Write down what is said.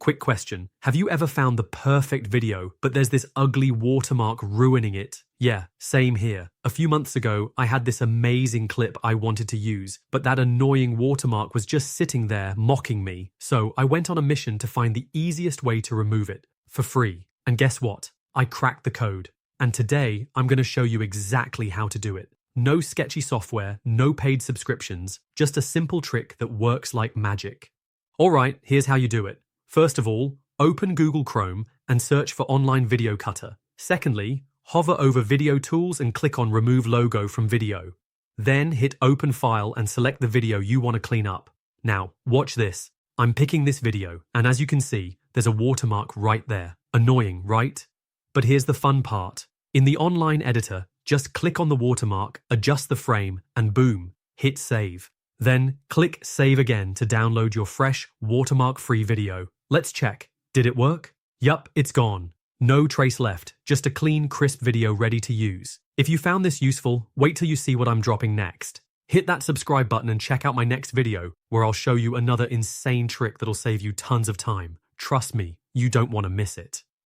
Quick question. Have you ever found the perfect video, but there's this ugly watermark ruining it? Yeah, same here. A few months ago, I had this amazing clip I wanted to use, but that annoying watermark was just sitting there mocking me. So I went on a mission to find the easiest way to remove it, for free. And guess what? I cracked the code. And today, I'm going to show you exactly how to do it. No sketchy software, no paid subscriptions, just a simple trick that works like magic. Alright, here's how you do it. First of all, open Google Chrome and search for Online Video Cutter. Secondly, hover over Video Tools and click on Remove Logo from Video. Then hit Open File and select the video you want to clean up. Now, watch this. I'm picking this video, and as you can see, there's a watermark right there. Annoying, right? But here's the fun part. In the online editor, just click on the watermark, adjust the frame, and boom, hit Save. Then click Save again to download your fresh, watermark-free video. Let's check. Did it work? Yup, it's gone. No trace left, just a clean, crisp video ready to use. If you found this useful, wait till you see what I'm dropping next. Hit that subscribe button and check out my next video, where I'll show you another insane trick that'll save you tons of time. Trust me, you don't want to miss it.